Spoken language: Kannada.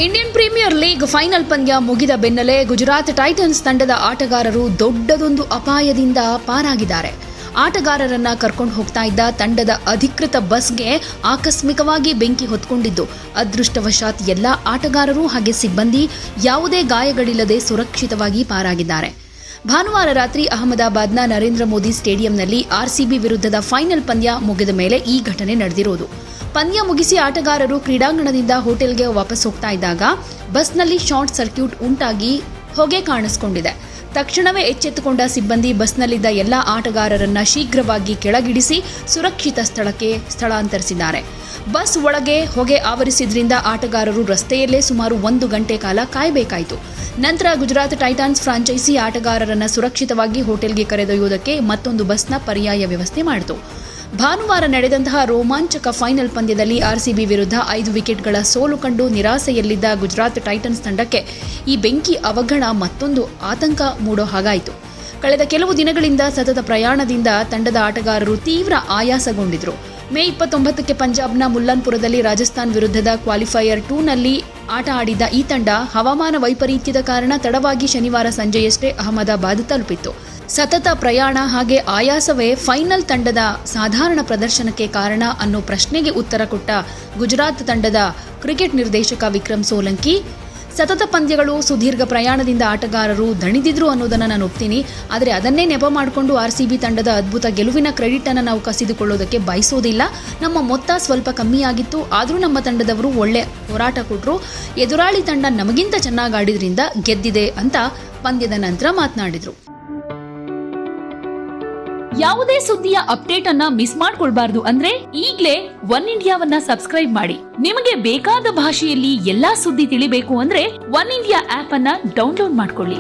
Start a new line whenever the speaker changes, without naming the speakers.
ಇಂಡಿಯನ್ ಪ್ರೀಮಿಯರ್ ಲೀಗ್ ಫೈನಲ್ ಪಂದ್ಯ ಮುಗಿದ ಬೆನ್ನಲ್ಲೇ ಗುಜರಾತ್ ಟೈಟನ್ಸ್ ತಂಡದ ಆಟಗಾರರು ದೊಡ್ಡದೊಂದು ಅಪಾಯದಿಂದ ಪಾರಾಗಿದ್ದಾರೆ. ಆಟಗಾರರನ್ನ ಕರ್ಕೊಂಡು ಹೋಗ್ತಾ ಇದ್ದ ತಂಡದ ಅಧಿಕೃತ ಬಸ್ಗೆ ಆಕಸ್ಮಿಕವಾಗಿ ಬೆಂಕಿ ಹೊತ್ಕೊಂಡಿದ್ದು, ಅದೃಷ್ಟವಶಾತ್ ಎಲ್ಲ ಆಟಗಾರರು ಹಾಗೆ ಸಿಬ್ಬಂದಿ ಯಾವುದೇ ಗಾಯಗಳಿಲ್ಲದೆ ಸುರಕ್ಷಿತವಾಗಿ ಪಾರಾಗಿದ್ದಾರೆ. ಭಾನುವಾರ ರಾತ್ರಿ ಅಹಮದಾಬಾದ್ನ ನರೇಂದ್ರ ಮೋದಿ ಸ್ಟೇಡಿಯಂನಲ್ಲಿ ಆರ್ಸಿಬಿ ವಿರುದ್ಧದ ಫೈನಲ್ ಪಂದ್ಯ ಮುಗಿದ ಮೇಲೆ ಈ ಘಟನೆ ನಡೆದಿರೋದು. ಪಂದ್ಯ ಮುಗಿಸಿ ಆಟಗಾರರು ಕ್ರೀಡಾಂಗಣದಿಂದ ಹೋಟೆಲ್ಗೆ ವಾಪಸ್ ಹೋಗ್ತಾ ಇದ್ದಾಗ ಬಸ್ನಲ್ಲಿ ಶಾರ್ಟ್ ಸರ್ಕ್ಯೂಟ್ ಉಂಟಾಗಿ ಹೊಗೆ ಕಾಣಿಸಿಕೊಂಡಿದೆ. ತಕ್ಷಣವೇ ಎಚ್ಚೆತ್ತುಕೊಂಡ ಸಿಬ್ಬಂದಿ ಬಸ್ನಲ್ಲಿದ್ದ ಎಲ್ಲ ಆಟಗಾರರನ್ನ ಶೀಘ್ರವಾಗಿ ಕೆಳಗಿಳಿಸಿ ಸುರಕ್ಷಿತ ಸ್ಥಳಕ್ಕೆ ಸ್ಥಳಾಂತರಿಸಿದ್ದಾರೆ. ಬಸ್ ಒಳಗೆ ಹೊಗೆ ಆವರಿಸಿದ್ರಿಂದ ಆಟಗಾರರು ರಸ್ತೆಯಲ್ಲೇ ಸುಮಾರು 1 ಗಂಟೆ ಕಾಲ ಕಾಯಬೇಕಾಯಿತು. ನಂತರ ಗುಜರಾತ್ ಟೈಟಾನ್ಸ್ ಫ್ರಾಂಚೈಸಿ ಆಟಗಾರರನ್ನ ಸುರಕ್ಷಿತವಾಗಿ ಹೋಟೆಲ್ಗೆ ಕರೆದೊಯ್ಯುವುದಕ್ಕೆ ಮತ್ತೊಂದು ಬಸ್ನ ಪರ್ಯಾಯ ವ್ಯವಸ್ಥೆ ಮಾಡಿತು. ಭಾನುವಾರ ನಡೆದಂತಹ ರೋಮಾಂಚಕ ಫೈನಲ್ ಪಂದ್ಯದಲ್ಲಿ ಆರ್ಸಿಬಿ ವಿರುದ್ಧ 5 ವಿಕೆಟ್ಗಳ ಸೋಲು ಕಂಡು ನಿರಾಸೆಯಲ್ಲಿದ್ದ ಗುಜರಾತ್ ಟೈಟನ್ಸ್ ತಂಡಕ್ಕೆ ಈ ಬೆಂಕಿ ಅವಘಡ ಮತ್ತೊಂದು ಆತಂಕ ಮೂಡೋ ಹಾಗಾಯಿತು. ಕಳೆದ ಕೆಲವು ದಿನಗಳಿಂದ ಸತತ ಪ್ರಯಾಣದಿಂದ ತಂಡದ ಆಟಗಾರರು ತೀವ್ರ ಆಯಾಸಗೊಂಡಿದ್ರು. ಮೇ 29ಕ್ಕೆ ಪಂಜಾಬ್ನ ಮುಲ್ಲನ್ಪುರದಲ್ಲಿ ರಾಜಸ್ಥಾನ್ ವಿರುದ್ಧದ ಕ್ವಾಲಿಫೈಯರ್ 2ನಲ್ಲಿ ಆಟ ಆಡಿದ್ದ ಈ ತಂಡ ಹವಾಮಾನ ವೈಪರೀತ್ಯದ ಕಾರಣ ತಡವಾಗಿ ಶನಿವಾರ ಸಂಜೆಯಷ್ಟೇ ಅಹಮದಾಬಾದ್ ತಲುಪಿತ್ತು. ಸತತ ಪ್ರಯಾಣ ಹಾಗೆ ಆಯಾಸವೇ ಫೈನಲ್ ತಂಡದ ಸಾಧಾರಣ ಪ್ರದರ್ಶನಕ್ಕೆ ಕಾರಣ ಅನ್ನೋ ಪ್ರಶ್ನೆಗೆ ಉತ್ತರ ಕೊಟ್ಟ ಗುಜರಾತ್ ತಂಡದ ಕ್ರಿಕೆಟ್ ನಿರ್ದೇಶಕ ವಿಕ್ರಮ್ ಸೋಲಂಕಿ, ಸತತ ಪಂದ್ಯಗಳು, ಸುದೀರ್ಘ ಪ್ರಯಾಣದಿಂದ ಆಟಗಾರರು ದಣಿದಿದ್ರು ಅನ್ನೋದನ್ನು ನಾನು ಒಪ್ತೀನಿ. ಆದರೆ ಅದನ್ನೇ ನೆಪ ಮಾಡಿಕೊಂಡು ಆರ್ಸಿಬಿ ತಂಡದ ಅದ್ಭುತ ಗೆಲುವಿನ ಕ್ರೆಡಿಟ್ ಅನ್ನು ನಾವು ಕಸಿದುಕೊಳ್ಳೋದಕ್ಕೆ ಬಯಸೋದಿಲ್ಲ. ನಮ್ಮ ಮೊತ್ತ ಸ್ವಲ್ಪ ಕಮ್ಮಿಯಾಗಿತ್ತು, ಆದರೂ ನಮ್ಮ ತಂಡದವರು ಒಳ್ಳೆ ಹೋರಾಟ ಕೊಟ್ಟರು. ಎದುರಾಳಿ ತಂಡ ನಮಗಿಂತ ಚೆನ್ನಾಗಿ ಆಡಿದ್ರಿಂದ ಗೆದ್ದಿದೆ ಅಂತ ಪಂದ್ಯದ ನಂತರ ಮಾತನಾಡಿದ್ರು. ಯಾವುದೇ ಸುದ್ದಿಯ ಅಪ್ಡೇಟ್ ಅನ್ನ ಮಿಸ್ ಮಾಡ್ಕೊಳ್ಬಾರ್ದು ಅಂದ್ರೆ ಈಗ್ಲೇ ಒನ್ ಇಂಡಿಯಾವನ್ನ ಸಬ್ಸ್ಕ್ರೈಬ್ ಮಾಡಿ. ನಿಮಗೆ ಬೇಕಾದ ಭಾಷೆಯಲ್ಲಿ ಎಲ್ಲಾ ಸುದ್ದಿ ತಿಳಿಬೇಕು ಅಂದ್ರೆ ಒನ್ ಇಂಡಿಯಾ ಆಪ್ ಅನ್ನ ಡೌನ್ಲೋಡ್ ಮಾಡ್ಕೊಳ್ಳಿ.